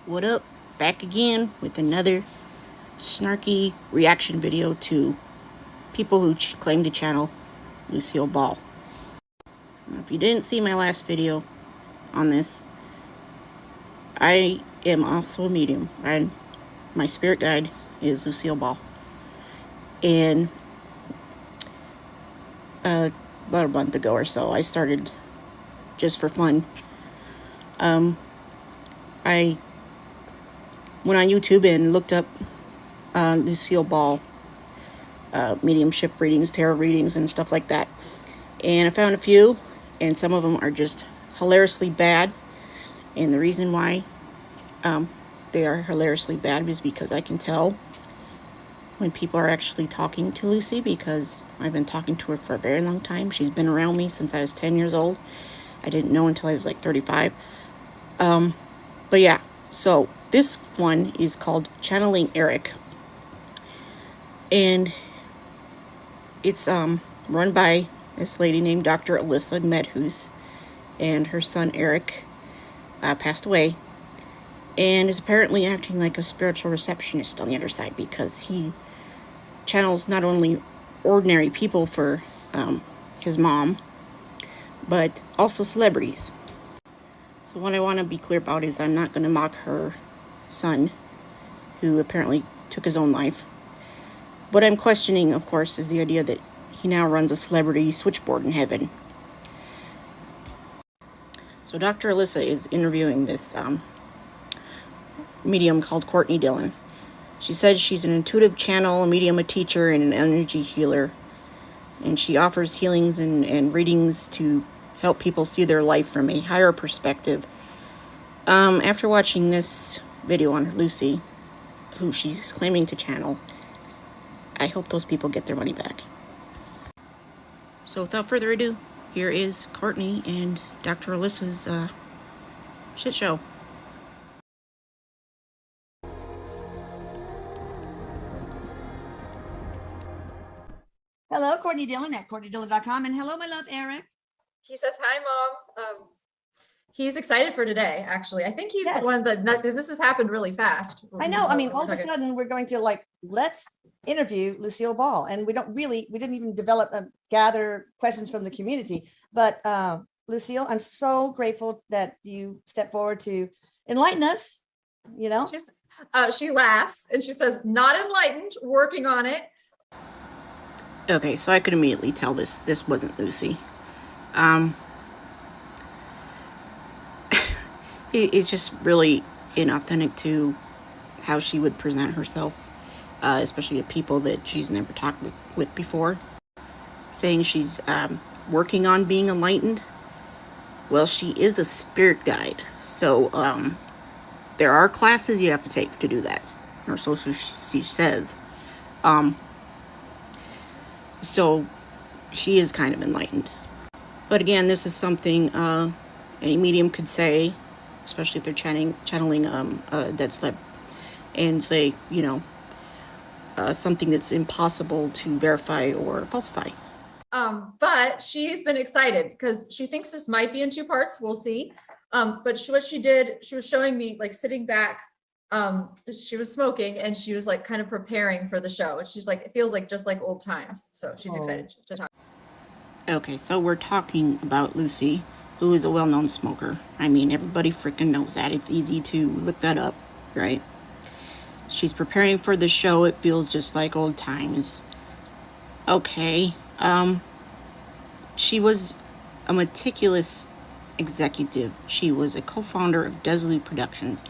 What up? Back again with another snarky reaction video to people who claim to channel Lucille Ball. Now, if you didn't see my last video on this, I am also a medium, and my spirit guide is Lucille Ball. And about a month ago or so, I started just for fun. I went on YouTube and looked up Lucille Ball mediumship readings, tarot readings, and stuff like that. And I found a few, and some of them are just hilariously bad. And the reason why they are hilariously bad is because I can tell when people are actually talking to Lucy, because I've been talking to her for a very long time. She's been around me since I was 10 years old. I didn't know until I was like 35. But yeah, so this one is called Channeling Erik. And it's run by this lady named Dr. Alyssa Medhus, and her son Erik passed away, and is apparently acting like a spiritual receptionist on the other side, because he channels not only ordinary people for his mom, but also celebrities. So what I want to be clear about is I'm not going to mock her son, who apparently took his own life. What I'm questioning, of course, is the idea that he now runs a celebrity switchboard in heaven. So Dr. Alyssa is interviewing this medium called Courtney Dillon. She says she's an intuitive channel, a medium, a teacher, and an energy healer. And she offers healings and readings to help people see their life from a higher perspective. After watching this video on Lucy, who she's claiming to channel, I hope those people get their money back. So without further ado, here is Courtney and Dr. Alyssa's shit show. Hello, Courtney Dillon at courtneydillon.com. And hello, my love, Erik. He says, hi, Mom. He's excited for today, actually. I think he's Yes. the one that, because this has happened really fast. I know. I mean, all of a sudden we're going to let's interview Lucille Ball. And we didn't even develop, gather questions from the community. But Lucille, I'm so grateful that you stepped forward to enlighten us, you know? She laughs and she says, not enlightened, working on it. Okay, so I could immediately tell this wasn't Lucy. It's just really inauthentic to how she would present herself, especially to people that she's never talked with before. Saying she's working on being enlightened. Well, she is a spirit guide, so there are classes you have to take to do that, or so she says. So she is kind of enlightened. But again, this is something any medium could say, especially if they're channeling a dead celeb, and say, you know, something that's impossible to verify or falsify. But she's been excited because she thinks this might be in two parts. We'll see. But what she did, she was showing me sitting back. She was smoking and she was kind of preparing for the show. And she's like, it feels just like old times. So she's excited to talk. Okay, so we're talking about Lucy, who is a well-known smoker. I mean, everybody freaking knows that. It's easy to look that up, right? She's preparing for the show. It feels just like old times. Okay. She was a meticulous executive. She was a co-founder of Desolate Productions.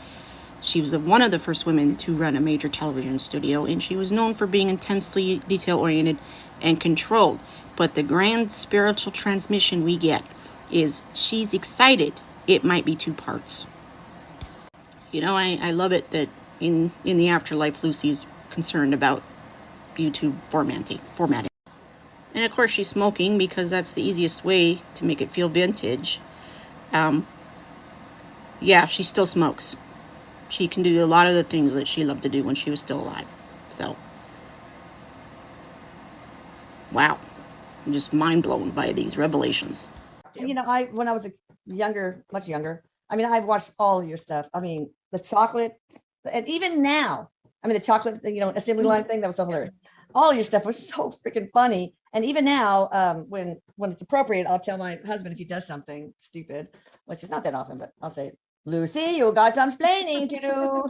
She was one of the first women to run a major television studio, and she was known for being intensely detail-oriented and controlled. But the grand spiritual transmission we get is she's excited it might be two parts. You know, I love it that in the afterlife, Lucy's concerned about YouTube formatting. And of course she's smoking because that's the easiest way to make it feel vintage. Yeah, she still smokes. She can do a lot of the things that she loved to do when she was still alive. So, wow. I'm just mind blown by these revelations. You know, when I was much younger, I mean, I've watched all of your stuff. I mean, the chocolate, and even now, I mean, the chocolate, assembly line thing, that was so hilarious. All your stuff was so freaking funny. And even now, when it's appropriate, I'll tell my husband if he does something stupid, which is not that often, but I'll say, Lucy, you got some explaining to do.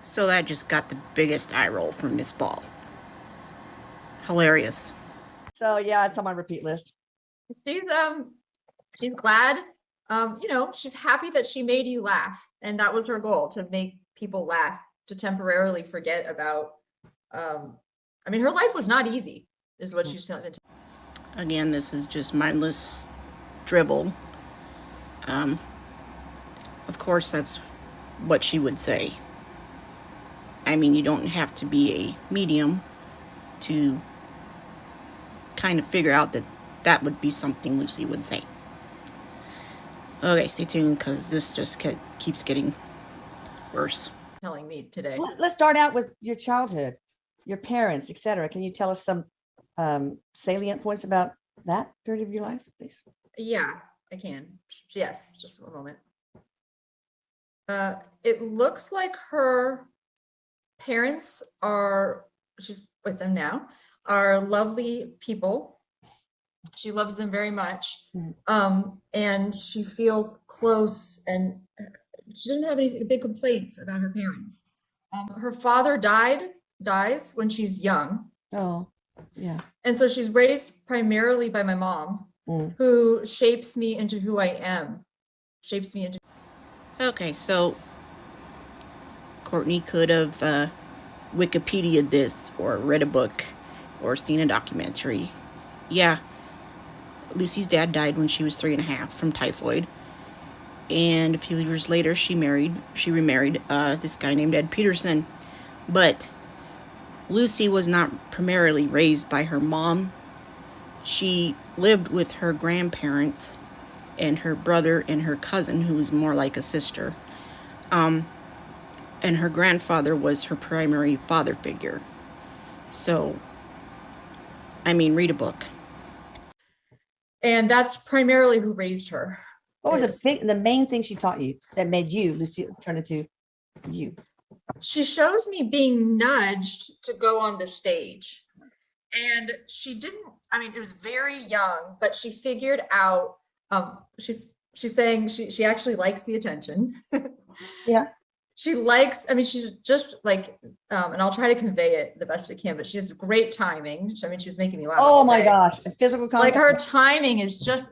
So that just got the biggest eye roll from Miss Ball. Hilarious. So yeah, it's on my repeat list. She's glad. She's happy that she made you laugh, and that was her goal, to make people laugh, to temporarily forget about. Her life was not easy, is what she's telling me. Again, this is just mindless dribble. Of course, that's what she would say. I mean, you don't have to be a medium to kind of figure out that would be something Lucy would say. Okay, stay tuned, because this just keeps getting worse. Telling me today. Let's start out with your childhood, your parents, etc. Can you tell us some salient points about that period of your life, please? Yeah, I can. Yes, just one moment. It looks like her parents she's with them now, are lovely people. She loves them very much. And she feels close, and she doesn't have any big complaints about her parents. Her father dies when she's young. Oh, yeah. And so she's raised primarily by my mom, who shapes me into who I am. Okay, so Courtney could have Wikipedia'd this, or read a book, or seen a documentary. Yeah, Lucy's dad died when she was 3.5 from typhoid. And a few years later, she remarried this guy named Ed Peterson. But Lucy was not primarily raised by her mom. She lived with her grandparents and her brother and her cousin, who was more like a sister. And her grandfather was her primary father figure. So, read a book. And that's primarily who raised her. What was the main thing she taught you that made you, Lucy, turn into you? She shows me being nudged to go on the stage. And she didn't, it was very young, but she figured out, she's saying she actually likes the attention. Yeah. She likes, she's just like, and I'll try to convey it the best I can, but she has great timing. She was making me laugh. Oh my gosh. Physical contact. Like her timing is just,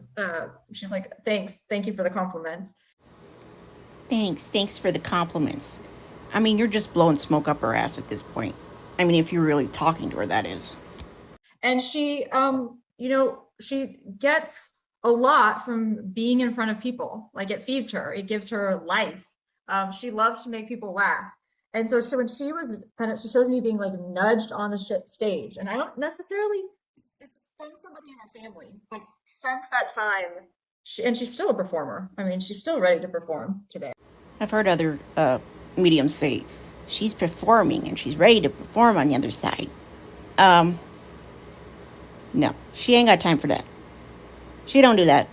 she's like, thank you for the compliments. Thanks for the compliments. You're just blowing smoke up her ass at this point. If you're really talking to her, that is. And she, she gets a lot from being in front of people. Like, it feeds her, it gives her life. She loves to make people laugh. And so when she was she shows me being like nudged on the stage. And I don't necessarily, it's from somebody in her family, but since that time, she's still a performer. She's still ready to perform today. I've heard other mediums say she's performing and she's ready to perform on the other side. No, she ain't got time for that. She don't do that.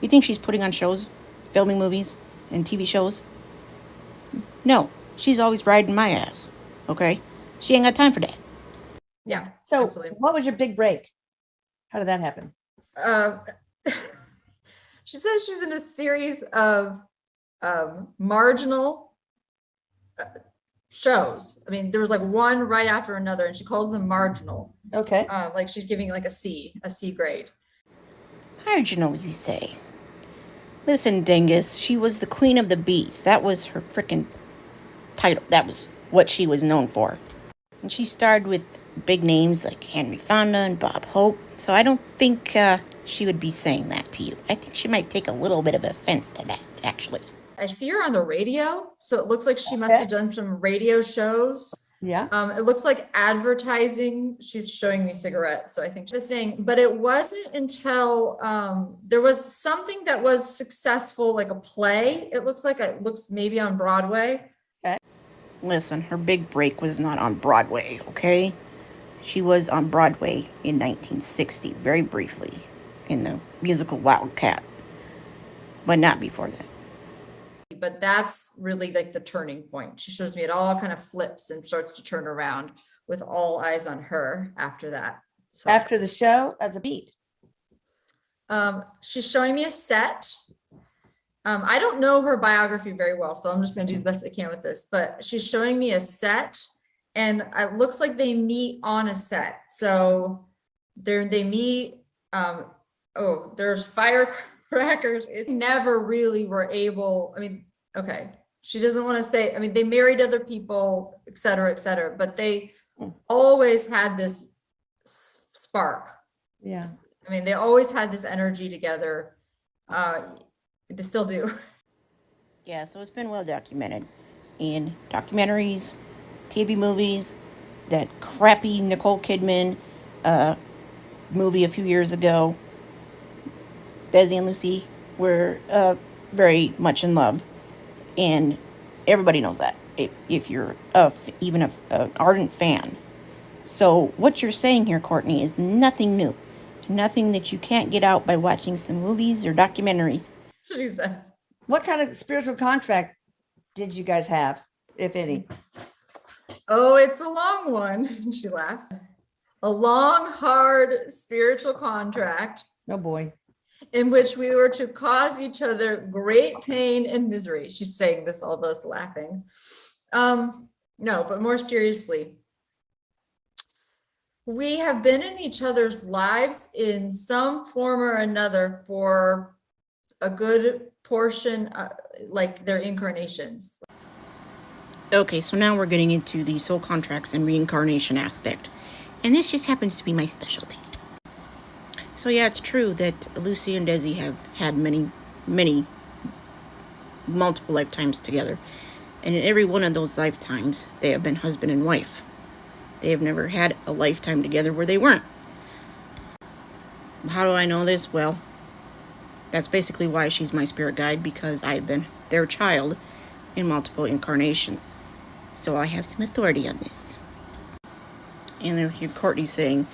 You think she's putting on shows, filming movies and TV shows? No, she's always riding my ass. Okay? She ain't got time for that. Yeah. So absolutely. What was your big break? How did that happen? She says she's in a series of marginal shows. There was like one right after another, and she calls them marginal. Okay. Like she's giving like a C grade. Marginal, you say? Listen, dingus, she was the queen of the bees. That was her frickin' title. That was what she was known for. And she starred with big names like Henry Fonda and Bob Hope. So I don't think she would be saying that to you. I think she might take a little bit of offense to that, actually. I see her on the radio, so it looks like she must have done some radio shows. Yeah. It looks like advertising. She's showing me cigarettes, so I think the thing. But it wasn't until there was something that was successful, like a play. It looks maybe on Broadway. Okay. Listen, her big break was not on Broadway, okay? She was on Broadway in 1960, very briefly, in the musical Wildcat. But not before that. but that's really like the turning point. She shows me it all kind of flips and starts to turn around with all eyes on her after that. So, After the show at the beat. she's showing me a set. I don't know her biography very well, so I'm just going to do the best I can with this, but she's showing me a set, and it looks like they meet on a set. So they meet, there's firecrackers. It never really were able, I mean, okay, she doesn't want to say, I mean, they married other people, et cetera, but they always had this spark. Yeah. I mean, they always had this energy together. They still do. Yeah, so it's been well documented in documentaries, TV movies, that crappy Nicole Kidman movie a few years ago. Desi and Lucy were very much in love, and everybody knows that if you're even an ardent fan. So what you're saying here, Courtney, is nothing new, nothing that you can't get out by watching some movies or documentaries. Jesus. What kind of spiritual contract did you guys have, if any? Oh, it's a long one. She laughs. A long, hard spiritual contract Oh boy. in which we were to cause each other great pain and misery. She's saying this, all those laughing. No, but more seriously, we have been in each other's lives in some form or another for a good portion, like their incarnations. Okay, so now we're getting into the soul contracts and reincarnation aspect. And this just happens to be my specialty. So yeah, it's true that Lucy and Desi have had multiple lifetimes together. And in every one of those lifetimes, they have been husband and wife. They have never had a lifetime together where they weren't. How do I know this? Well, that's basically why she's my spirit guide, because I've been their child in multiple incarnations. So I have some authority on this. And then here Courtney saying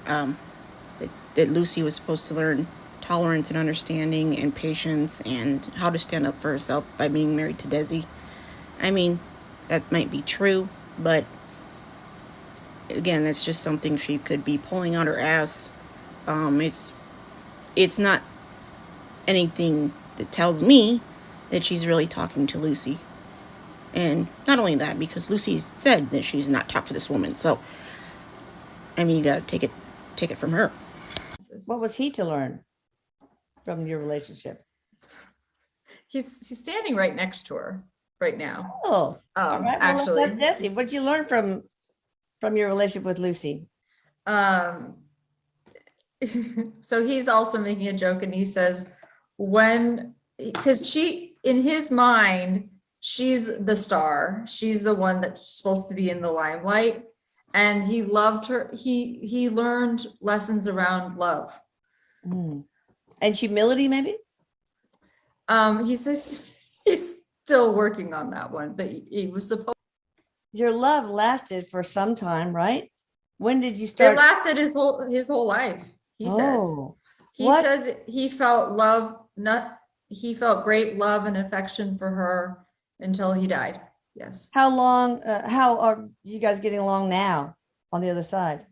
that Lucy was supposed to learn tolerance and understanding and patience and how to stand up for herself by being married to Desi. I mean, that might be true, but again, that's just something she could be pulling out her ass. It's not anything that tells me that she's really talking to Lucy. And not only that, because Lucy said that she's not talked to this woman. So, I mean, you gotta take it from her. What was he to learn from your relationship? He's standing right next to her right now. Oh, all right. Well, Actually, let's Desi, what did you learn from your relationship with Lucy? So he's also making a joke, and he says, because in his mind, she's the star. She's the one that's supposed to be in the limelight. And he loved her. He learned lessons around love. And humility, maybe? He says he's still working on that one, but he was supposed. Your love lasted for some time, right? When did you start? It lasted his whole life. He says he felt love, he felt great love and affection for her until he died. Yes. How long, how are you guys getting along now on the other side?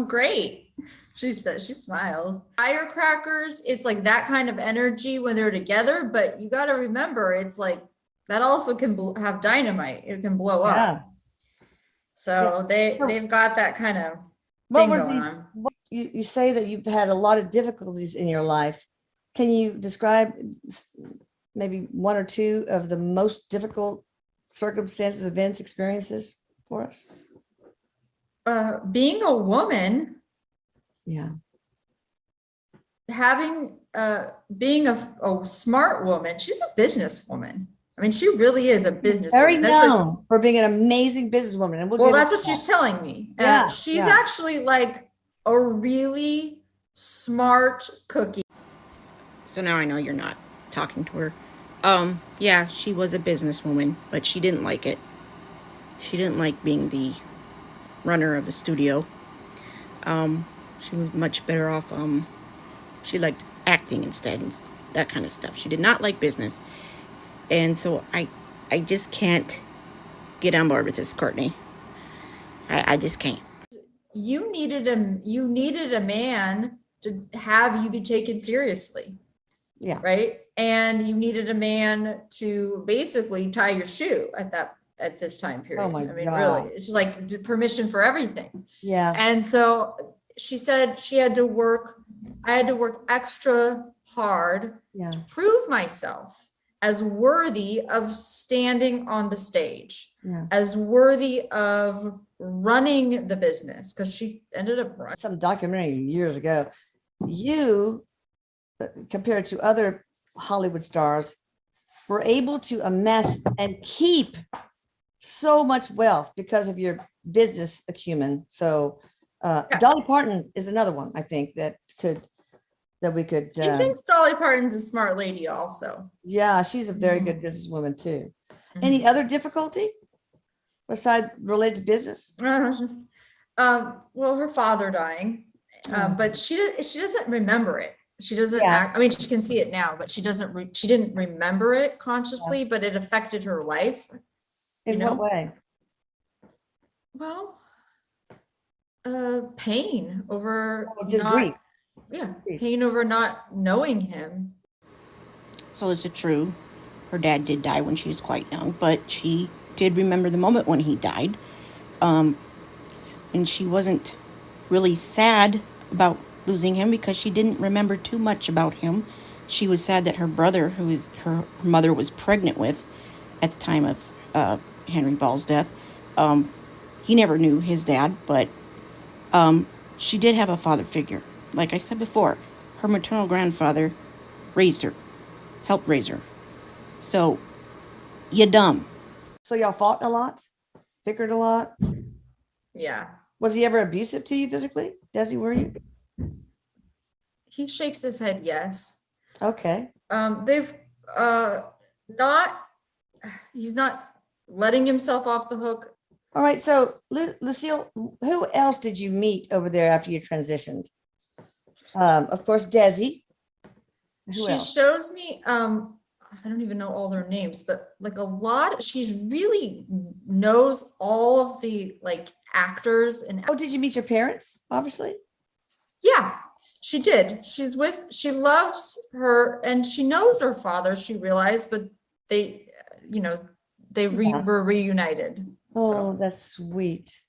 Great. She says, she smiles. Firecrackers, it's like that kind of energy when they're together, but you got to remember, it's like that also can have dynamite. It can blow up. So they've got that kind of thing going on. You say that you've had a lot of difficulties in your life. Can you describe maybe one or two of the most difficult circumstances, events, experiences for us? Being a woman, being a smart woman. She's a businesswoman. I mean, she really is a businesswoman. Very known for being an amazing businesswoman. And that's what she's telling me. She's actually like a really smart cookie. So now I know you're not talking to her. Yeah, she was a businesswoman, but she didn't like it. She didn't like being the runner of the studio. She was much better off. She liked acting instead and that kind of stuff. She did not like business. And so I just can't get on board with this, Courtney. I just can't. You needed a man to have you be taken seriously. Yeah. Right. And you needed a man to basically tie your shoe at this time period. Oh my I mean, God. really, it's like permission for everything. Yeah. And so she said I had to work extra hard Yeah. to prove myself as worthy of standing on the stage, Yeah. as worthy of running the business, because she ended up running. Some documentary years ago, you, compared to other Hollywood stars, were able to amass and keep so much wealth because of your business acumen. So Yeah. Dolly Parton is another one, I think, that we could. She thinks Dolly Parton's a smart lady also. Yeah, she's a very good businesswoman too. Any other difficulty besides related to business? Well, her father dying, but she doesn't remember it. She doesn't act. I mean, she can see it now, but she didn't remember it consciously, but it affected her life. In what way? Well, pain over grief. pain over not knowing him. So is it true? Her dad did die when she was quite young, but she did remember the moment when he died. And she wasn't really sad about losing him because she didn't remember too much about him. She was sad that her brother, who her mother was pregnant with at the time of Henry Ball's death, he never knew his dad, but she did have a father figure. Like I said before, her maternal grandfather raised her, helped raise her. So, you dumb. So y'all fought a lot, bickered a lot. Yeah. Was he ever abusive to you physically? Desi, were you? He shakes his head yes. Okay. They've he's not letting himself off the hook. All right. So Lucille, who else did you meet over there after you transitioned? Of course, Desi. Who She else? shows me, I don't even know all their names, but like she's really knows all of the like actors and. Oh, did you meet your parents? Obviously. Yeah, she did. She loves her and she knows her father, she realized, but they, were reunited. Oh, So. that's sweet.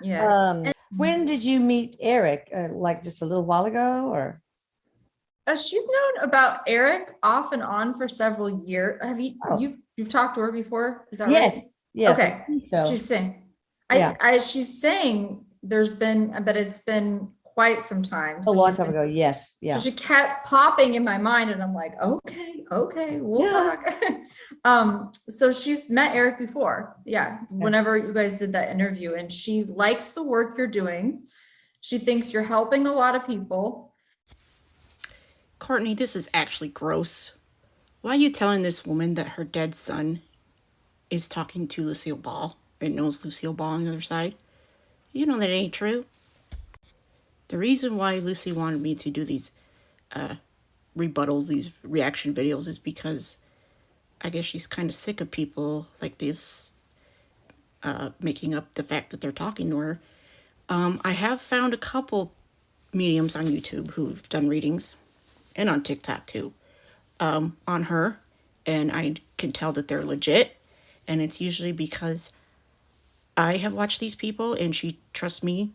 Yeah. When did you meet Erik? Like just a little while ago, or? She's known about Erik off and on for several years. Have you you've talked to her before? Is that right? Yes. Okay. So She's saying, yeah. She's saying but it's been quite some time. A long time ago. Yes. Yeah. So she kept popping in my mind, and I'm like, okay, we'll talk. So she's met Erik before. Yeah. Whenever you guys did that interview, and she likes the work you're doing. She thinks you're helping a lot of people. Courtney, this is actually gross. Why are you telling this woman that her dead son is talking to Lucille Ball and knows Lucille Ball on the other side? You know that ain't true. The reason why Lucy wanted me to do these rebuttals, these reaction videos, is because I guess she's kind of sick of people like this making up the fact that they're talking to her. I have found a couple mediums on YouTube who've done readings, and on TikTok too, on her, and I can tell that they're legit, and it's usually because I have watched these people and she trusts me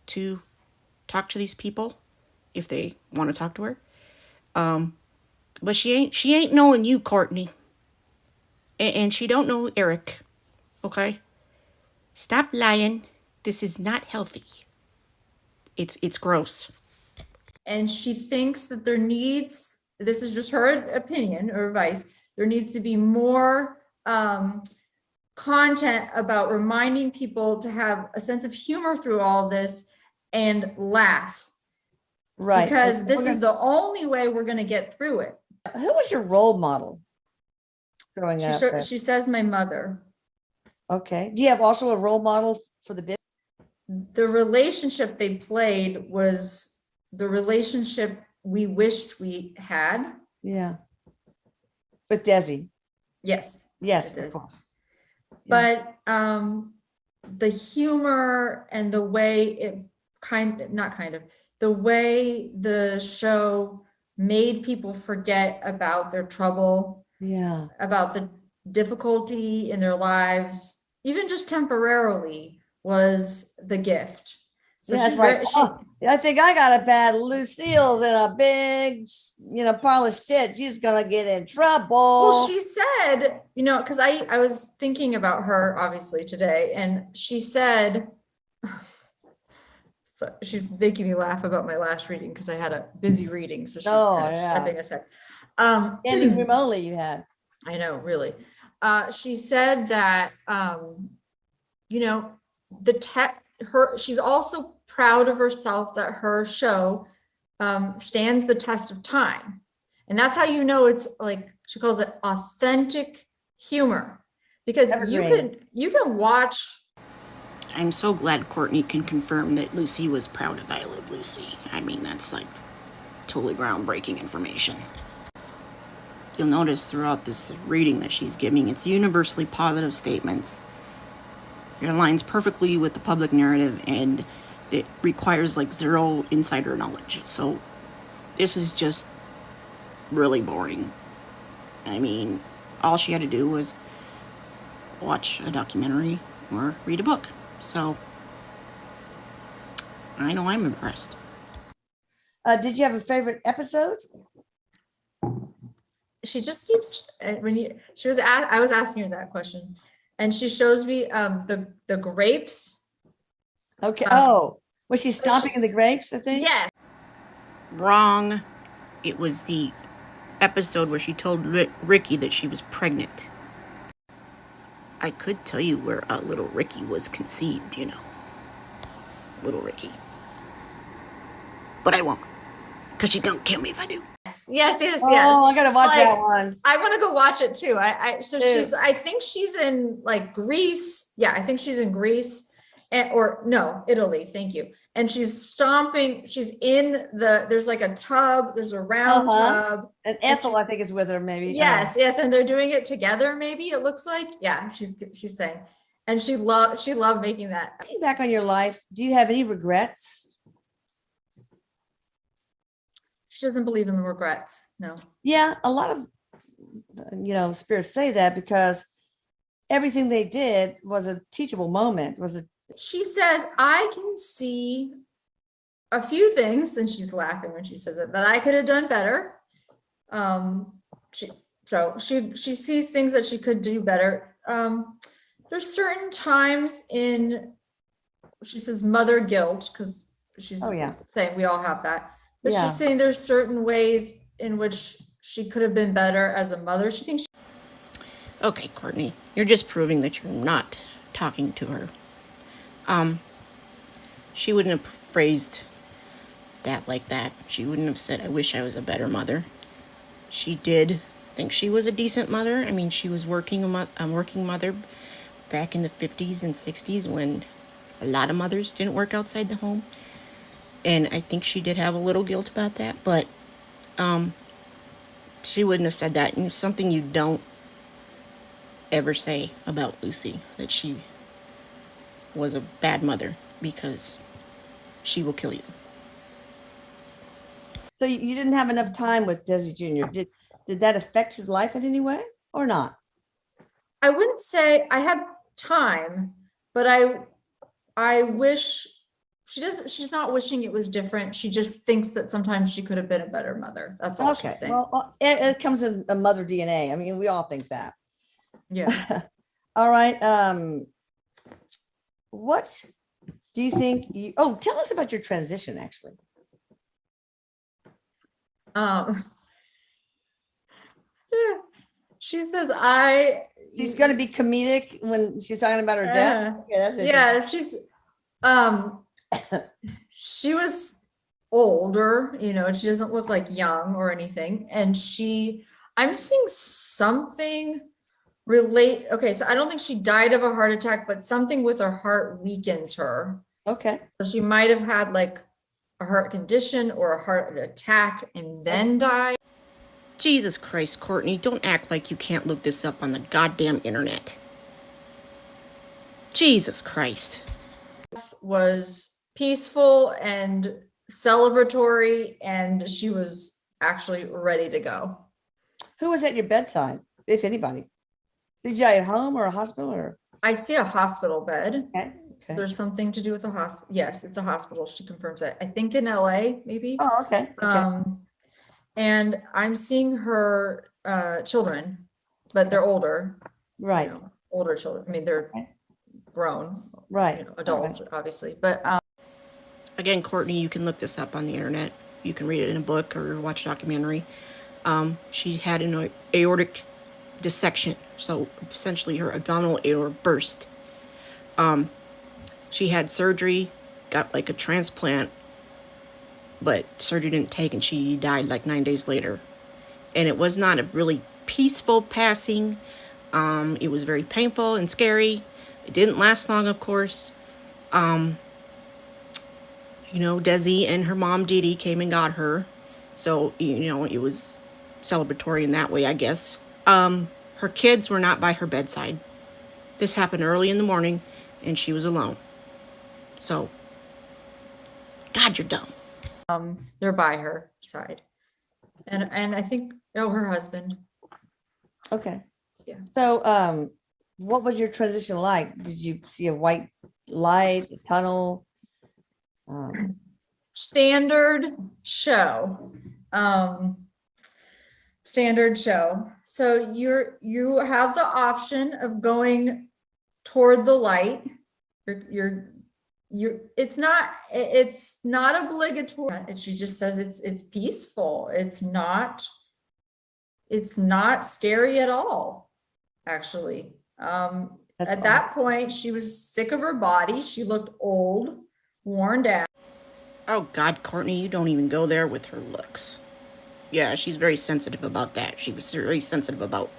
to talk to these people if they want to talk to her. But she ain't knowing you, Courtney, and she don't know Erik. Okay, stop lying. This is not healthy. It's gross. And she thinks that this is just her opinion or advice, there needs to be more content about reminding people to have a sense of humor through all this and laugh. Right. Because this is the only way we're going to get through it. Who was your role model growing up? She says my mother. Okay. Do you have also a role model for the business? The relationship they played was the relationship we wished we had. Yeah. With Desi. Yes. Yes, It of is. course. But the humor and the way the way the show made people forget about their trouble, Yeah. about the difficulty in their lives, even just temporarily, was the gift. So Yeah, she's it's like, very, oh, I think I got a bad Lucille's in a big, pile of shit. She's gonna get in trouble. well, she said, because I was thinking about her obviously today, and she said, so she's making me laugh about my last reading because I had a busy reading, so she's Oh, kind of yeah. stepping aside. Standing room only you had. I know, really. She said that she's also proud of herself that her show stands the test of time. And that's how it's like, she calls it authentic humor, because Evergreen. you can watch. I'm so glad Courtney can confirm that Lucy was proud of I Love Lucy. I mean, that's like totally groundbreaking information. You'll notice throughout this reading that she's giving, it's universally positive statements. It aligns perfectly with the public narrative, and it requires like zero insider knowledge. So this is just really boring. I mean, all she had to do was watch a documentary or read a book. So I know I'm impressed. Did you have a favorite episode? She just keeps I was asking her that question, and she shows me the grapes. Okay. Um, Was she stomping in the grapes, I think? Yeah. Wrong. It was the episode where she told Ricky that she was pregnant. I could tell you where little Ricky was conceived, Little Ricky. But I won't, because she's gonna kill me if I do. Yes. Oh, I gotta watch that one. I want to go watch it too. I think she's in like Greece. Yeah, I think she's in Greece, or no, Italy. Thank you. And she's stomping. She's in there's like a tub. There's a round tub. And Ethel, I think, is with her, maybe. Yes, and they're doing it together. Maybe it looks like. Yeah, she's saying, and she loved making that. Looking back on your life, do you have any regrets? She doesn't believe in the regrets. No. Yeah, a lot of spirits say that, because everything they did was a teachable moment. She says, I can see a few things, and she's laughing when she says it, that I could have done better. She sees things that she could do better. There's certain times she says mother guilt, because she's saying we all have that. But she's saying there's certain ways in which she could have been better as a mother. She thinks. Okay, Courtney, you're just proving that you're not talking to her. She wouldn't have phrased that like that. She wouldn't have said, I wish I was a better mother. She did think she was a decent mother. I mean, she was working mother back in the 50s and 60s when a lot of mothers didn't work outside the home. And I think she did have a little guilt about that, but she wouldn't have said that. And it's something you don't ever say about Lucy, that she was a bad mother, because she will kill you. So you didn't have enough time with Desi Jr. Did that affect his life in any way or not? I wouldn't say I had time, but I wish she's not wishing it was different. She just thinks that sometimes she could have been a better mother. That's all she's saying. Well, it comes in a mother DNA. I mean, we all think that. Yeah. All right. What do you think tell us about your transition, actually. She says she's going to be comedic when she's talking about her death. She's she was older, she doesn't look like young or anything, and I'm seeing something okay, so I don't think she died of a heart attack, but something with her heart weakens her. Okay. So she might have had like a heart condition or a heart attack and then died. Jesus Christ, Courtney, don't act like you can't look this up on the goddamn internet. Jesus Christ. Was peaceful and celebratory, and she was actually ready to go. Who was at your bedside, if anybody? Did you at home or a hospital or? I see a hospital bed. Okay. Okay. There's something to do with the hospital. Yes, it's a hospital. She confirms that. I think in LA, maybe. Oh, okay. Okay. And I'm seeing her children, but they're older. Right. You know, older children. I mean, they're Okay. grown. Right. You know, adults, Okay. obviously. But Again, Courtney, you can look this up on the internet. You can read it in a book or watch a documentary. She had an aortic dissection, so essentially her abdominal aorta burst. She had surgery, got like a transplant, but surgery didn't take, and she died like 9 days later. And it was not a really peaceful passing. It was very painful and scary. It didn't last long, of course. Desi and her mom Dee Dee came and got her. So, it was celebratory in that way, I guess. Her kids were not by her bedside. This happened early in the morning, and she was alone. So, God, you're dumb. they're by her side. And I think, her husband. Okay. Yeah. So, what was your transition like? Did you see a white light, a tunnel? Standard show. Standard show. So you have the option of going toward the light. It's not obligatory. She just says it's peaceful. It's not scary at all, actually. That's At fine. that point, she was sick of her body. She looked old, worn down. Oh, God, Courtney, you don't even go there with her looks. Yeah, she's very sensitive about that. She was very sensitive about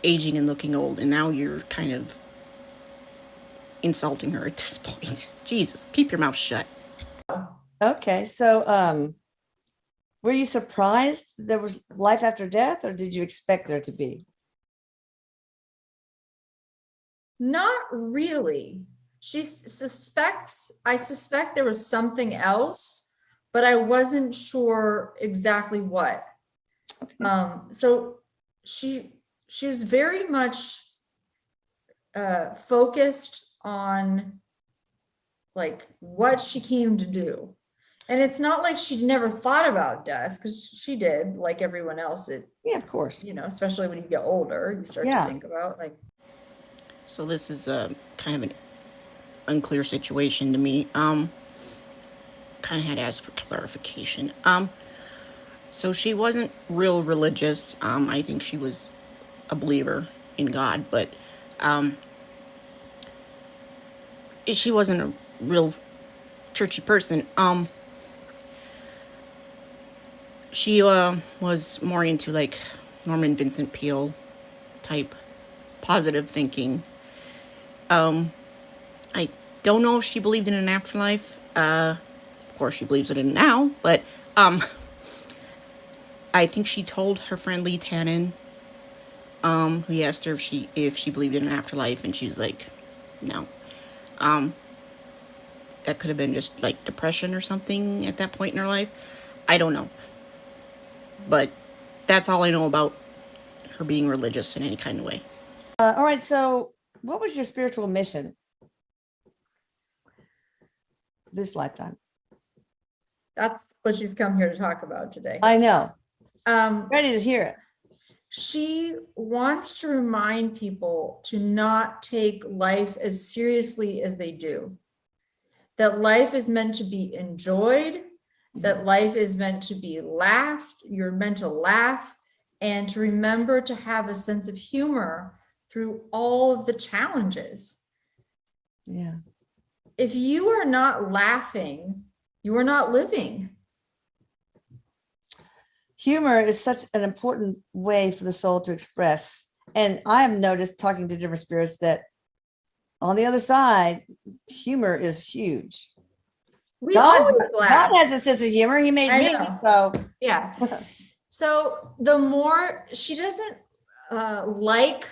aging and looking old, and now you're kind of insulting her at this point. Jesus, keep your mouth shut. Okay. So, were you surprised there was life after death, or did you expect there to be? Not really. I suspect there was something else, but I wasn't sure exactly what. Okay. So she was very much focused on like what she came to do. And it's not like she'd never thought about death, because she did, like everyone else. Yeah, of course. Especially when you get older, you start to think about like. So this is a kind of an unclear situation to me. Kind of had to ask for clarification. So she wasn't real religious. I think she was a believer in God, but she wasn't a real churchy person. She was more into like Norman Vincent Peale type positive thinking. I don't know if she believed in an afterlife. Of course she believes it in now, but I think she told her friend Lee Tannen, who asked her if she believed in an afterlife, and she was like, no. That could have been just like depression or something at that point in her life. I don't know. But that's all I know about her being religious in any kind of way. All right. So, what was your spiritual mission this lifetime? That's what she's come here to talk about today. I know. Um, Ready to hear it. She wants to remind people to not take life as seriously as they do. That life is meant to be enjoyed, that life is meant to be laughed, you're meant to laugh, and to remember to have a sense of humor through all of the challenges. Yeah. If you are not laughing, you are not living. Humor is such an important way for the soul to express. And I have noticed talking to different spirits that on the other side, humor is huge. We always laugh. God has a sense of humor. He made I me. know. So Yeah. So the more she doesn't like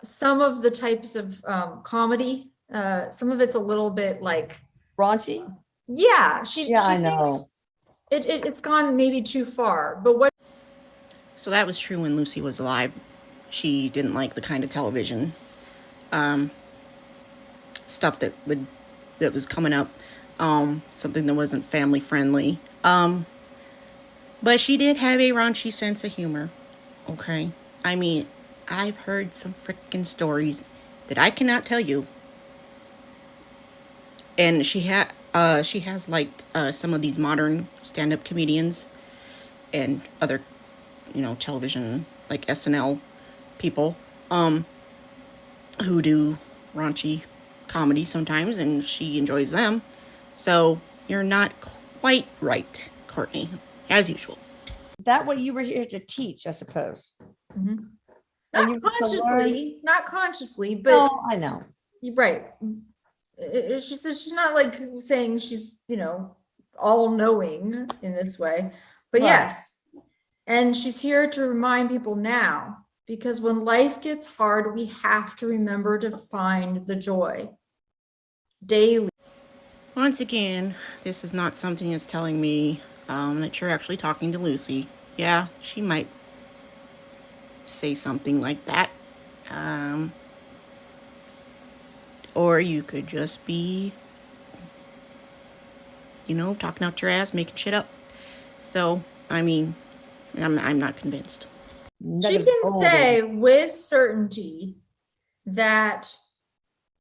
some of the types of comedy, some of it's a little bit like Raunchy. yeah, Yeah, she I know. thinks it's gone maybe too far. But what So that was true when Lucy was alive. She didn't like the kind of television stuff that was coming up, something that wasn't family friendly. But she did have a raunchy sense of humor. Okay, I mean, I've heard some freaking stories that I cannot tell you, and she has liked some of these modern stand-up comedians and other, television like SNL people, who do raunchy comedy sometimes, and she enjoys them. So you're not quite right, Courtney, as usual. That what you were here to teach, I suppose. Mhm. And not you were to learn. not consciously, but No, I know. you're right. She says she's not like saying she's, all knowing in this way, but Right. yes. And she's here to remind people now, because when life gets hard, we have to remember to find the joy daily. Once again, this is not something that's telling me that you're actually talking to Lucy. Yeah, she might say something like that. Or you could just be, talking out your ass, making shit up. So, I mean, I'm not convinced. None She of the can old say ones. with certainty that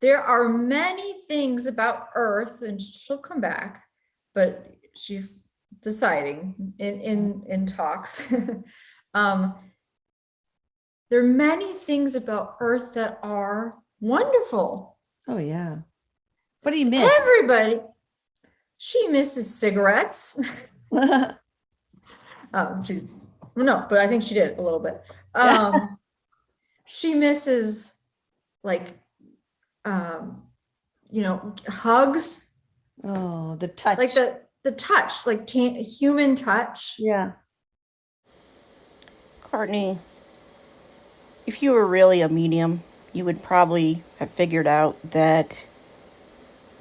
there are many things about Earth, and she'll come back, but she's deciding in talks. There are many things about Earth that are wonderful. Oh yeah. What do you miss? Everybody, she misses cigarettes. She's no, but I think she did a little bit. She misses like hugs, Oh, the touch. like the touch, like human touch. Yeah. Courtney, if you were really a medium, you would probably have figured out that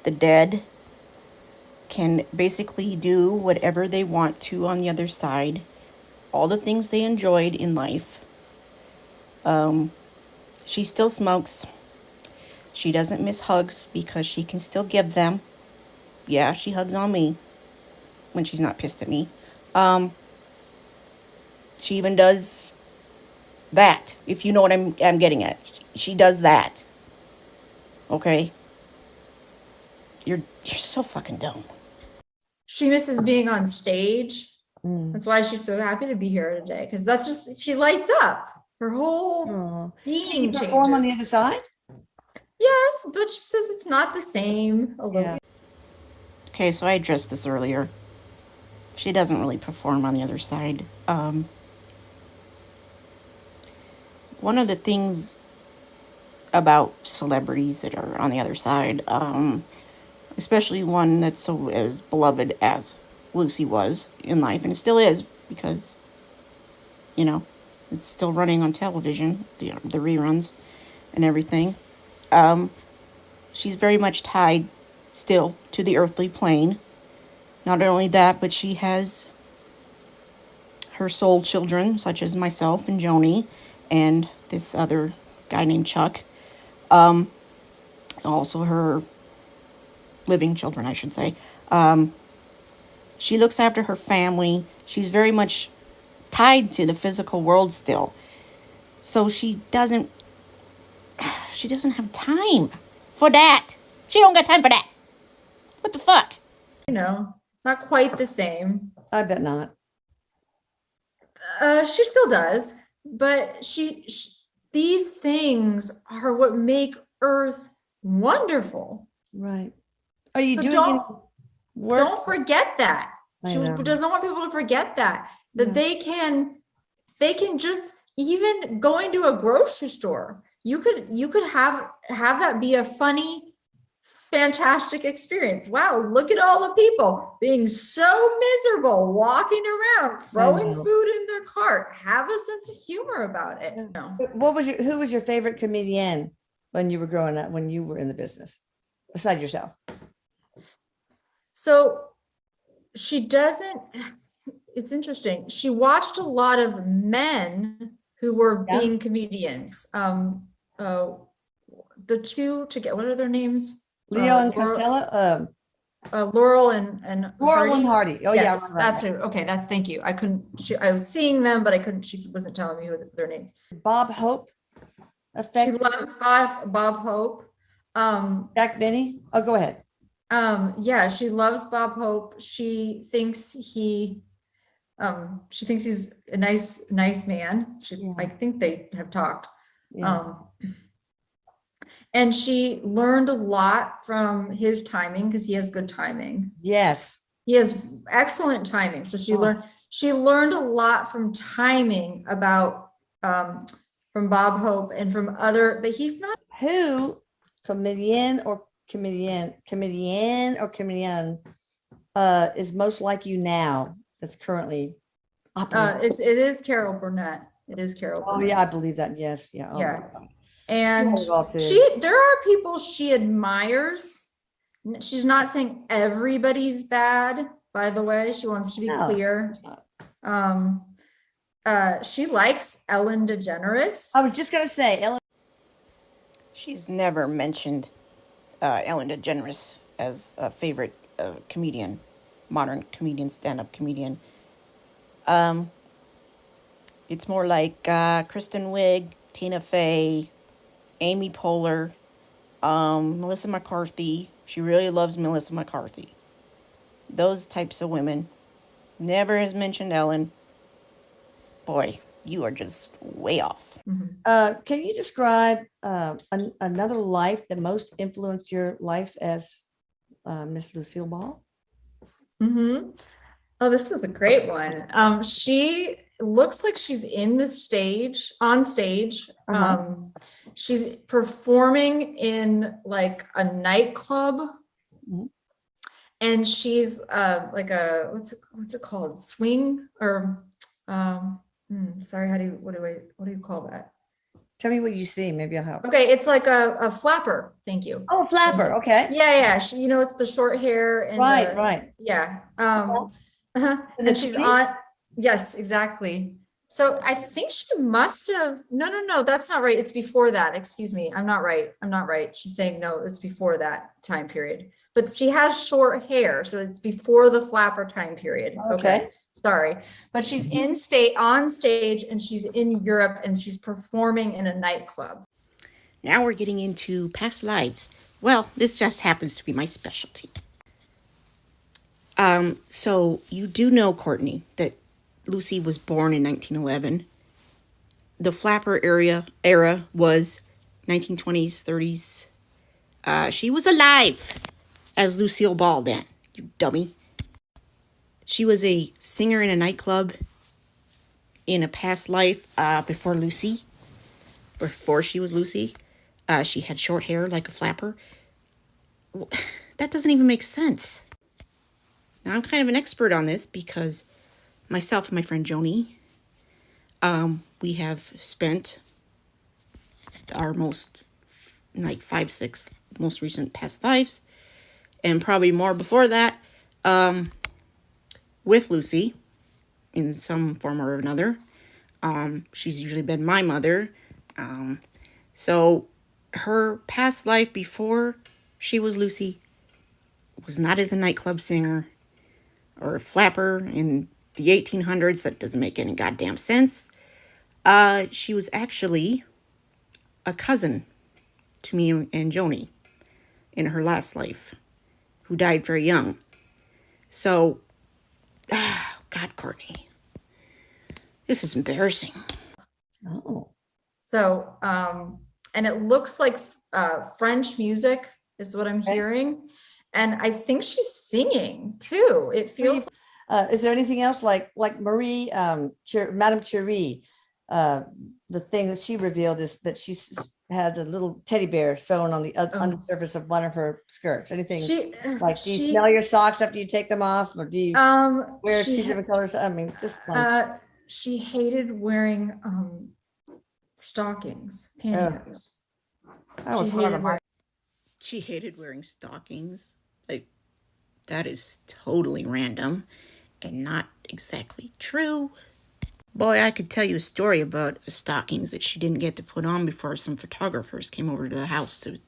the dead can basically do whatever they want to on the other side, all the things they enjoyed in life. She still smokes. She doesn't miss hugs because she can still give them. Yeah, she hugs on me when she's not pissed at me. She even does that, if you know what I'm getting at. She does that. Okay? You're so fucking dumb. She misses being on stage. Mm. That's why she's so happy to be here today, because that's just, she lights up. Her whole Oh. Can being you perform on the changes. other side? Yes, but she says it's not the same. A little. Yeah. Okay, so I addressed this earlier. She doesn't really perform on the other side. One of the things about celebrities that are on the other side, especially one that's so as beloved as Lucy was in life, and it still is, because, it's still running on television, the reruns and everything. She's very much tied still to the earthly plane. Not only that, but she has her soul children, such as myself and Joni, and this other guy named Chuck. Also her living children, I should say. She looks after her family. She's very much tied to the physical world still. So she doesn't have time for that. She don't got time for that. What the fuck? Not quite the same. I bet not. She still does, but these things are what make Earth wonderful. Right. Are you So doing any work? don't forget that. I She know. doesn't want people to forget that Yeah. they can just, even going to a grocery store, you could have that be a funny fantastic experience. Wow, look at all the people being so miserable, walking around, throwing know. food in their cart. Have a sense of humor about it. No. Who was your favorite comedian when you were growing up, when you were in the business, beside yourself? So she doesn't, it's interesting. She watched a lot of men who were Yeah. being comedians. The two together, what are their names? Leo and Laurel, Costello? Laurel and Laurel and Hardy. Hardy. Oh, Yes, yeah. Right, that's it. Okay, that's, thank you. I couldn't, I was seeing them, but I couldn't, she wasn't telling me who their names. Bob Hope. She Effective. loves Bob Hope. Jack Benny. Oh, go ahead. Yeah, she loves Bob Hope. She thinks he's a nice man. Yeah. I think they have talked. Yeah. And she learned a lot from his timing because he has good timing. Yes. He has excellent timing. So she learned a lot from timing about from Bob Hope and from other, but he's not. Who comedian is most like you now that's currently operating? It is Carol Burnett. It is Carol Oh, Burnett. yeah, I believe that. Yes. Yeah. Oh, Yeah. my God. And there are people she admires. She's not saying everybody's bad, by the way. She wants to be clear. She likes Ellen DeGeneres. I was just gonna say, Ellen. She's never mentioned Ellen DeGeneres as a favorite comedian, modern comedian, stand-up comedian. It's more like Kristen Wiig, Tina Fey, Amy Poehler, Melissa McCarthy. She really loves Melissa McCarthy. Those types of women. Never has mentioned Ellen. Boy, you are just way off. Mm-hmm. Can you describe another life that most influenced your life as Miss Lucille Ball? Mm-hmm. Oh, this was a great one. She looks like she's on stage. She's performing in like a nightclub. Mm-hmm. And she's like a, what's it called? Swing or, sorry, what do you call that? Tell me what you see. Maybe I'll help. Okay, it's like a flapper. Thank you. Oh, flapper. Okay. Yeah. It's the short hair and right. Yeah. And she's on. Yes, exactly. So I think she must have. No, that's not right. It's before that. Excuse me. I'm not right. She's saying no. It's before that time period. But she has short hair, so it's before the flapper time period. Okay. Sorry, but she's on stage, and she's in Europe, and she's performing in a nightclub. Now we're getting into past lives. Well, this just happens to be my specialty. So you do know, Courtney, that Lucy was born in 1911. The flapper era was 1920s, 30s. She was alive as Lucille Ball then, you dummy. She was a singer in a nightclub in a past life before she was Lucy. She had short hair like a flapper. That doesn't even make sense. Now, I'm kind of an expert on this because myself and my friend Joni, we have spent our most, 5-6 most recent past lives, and probably more before that, with Lucy in some form or another. She's usually been my mother. So her past life before she was Lucy was not as a nightclub singer or a flapper in the 1800s. That doesn't make any goddamn sense. She was actually a cousin to me and Joni in her last life, who died very young. So, God, Courtney, this is embarrassing. Oh. So, and it looks like French music is what I'm hearing. And I think she's singing too. It feels. Is there anything else like Marie, Madame Curie? The thing that she revealed is that she's had a little teddy bear sewn on the Oh. undersurface of one of her skirts. Anything like, do you she smell your socks after you take them off, or do you wear she two ha- different colors? I mean, just one. she hated wearing stockings, pantyhose. That was She hard hated on my. She hated wearing stockings. Like, that is totally random and not exactly true. Boy, I could tell you a story about stockings that she didn't get to put on before some photographers came over to the house to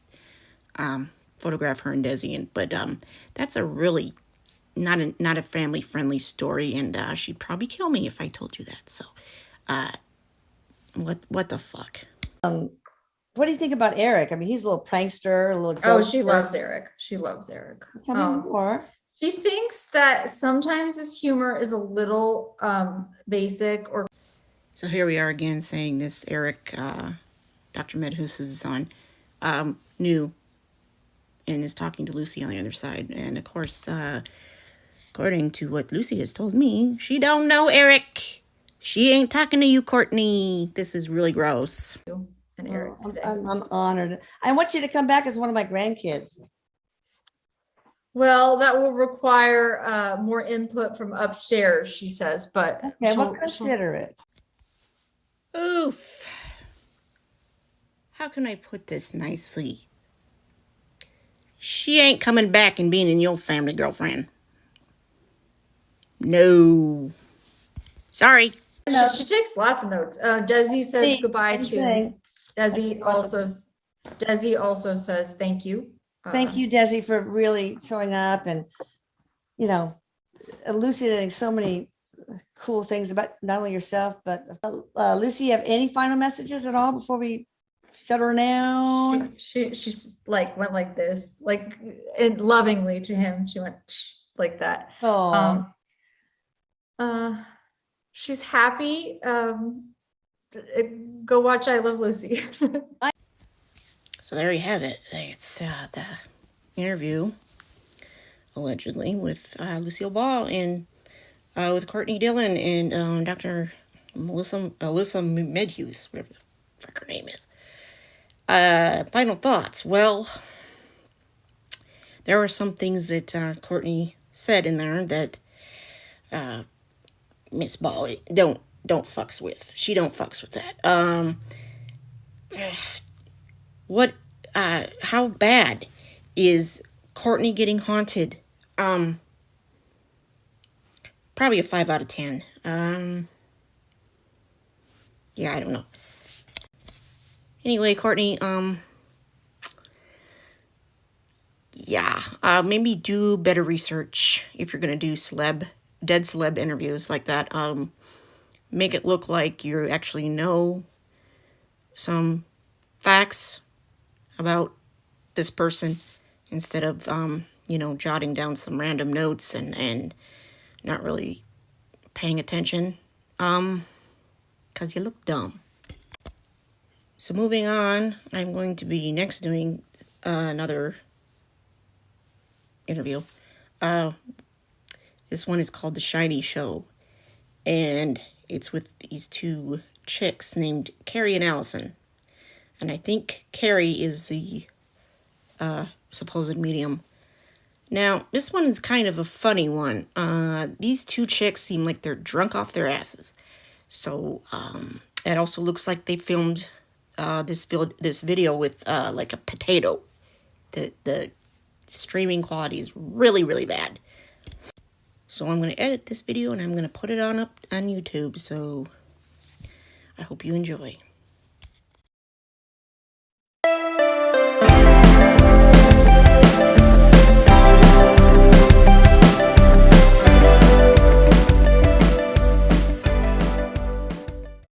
photograph her and Desi. But that's a really not a family friendly story, and she'd probably kill me if I told you that. So, what the fuck? What do you think about Erik? I mean, he's a little prankster, a little. Oh, she jokester. loves Erik. She loves Erik. Tell me more. She thinks that sometimes his humor is a little basic or. So here we are again saying this Erik, Dr. Medhus' son, knew and is talking to Lucy on the other side. And of course, according to what Lucy has told me, she don't know Erik. She ain't talking to you, Courtney. This is really gross. And Erik today. I'm honored. I want you to come back as one of my grandkids. Well, that will require more input from upstairs, she says, but Okay, we'll consider it. Oof. How can I put this nicely? She ain't coming back and being in your family, girlfriend. No. Sorry. She takes lots of notes. Desi says goodbye to. Desi also says thank you. Thank you, Desi, for really showing up and, elucidating so many cool things about not only yourself, but Lucy, you have any final messages at all before we shut her down? She's like went like this, like and lovingly to him. She went like that. Oh, She's happy. Go watch I Love Lucy. So there you have it. It's the interview, allegedly, with Lucille Ball and with Courtney Dillon and Dr. Alyssa Medhus, whatever the frick her name is. Final thoughts. Well, there were some things that Courtney said in there that Miss Ball don't fucks with. She don't fucks with that. How bad is Courtney getting haunted? Probably a 5 out of 10. Yeah, I don't know. Anyway, Courtney, maybe do better research if you're gonna do dead celeb interviews like that. Make it look like you actually know some facts about this person instead of jotting down some random notes and not really paying attention, because you look dumb. So moving on, I'm going to be next doing another interview. This one is called The Shiny Show, and it's with these two chicks named Carrie and Allison. And I think Carrie is the supposed medium. Now, this one's kind of a funny one. These two chicks seem like they're drunk off their asses. So, it also looks like they filmed this video with like a potato. The streaming quality is really, really bad. So I'm going to edit this video and I'm going to put it up on YouTube. So I hope you enjoy.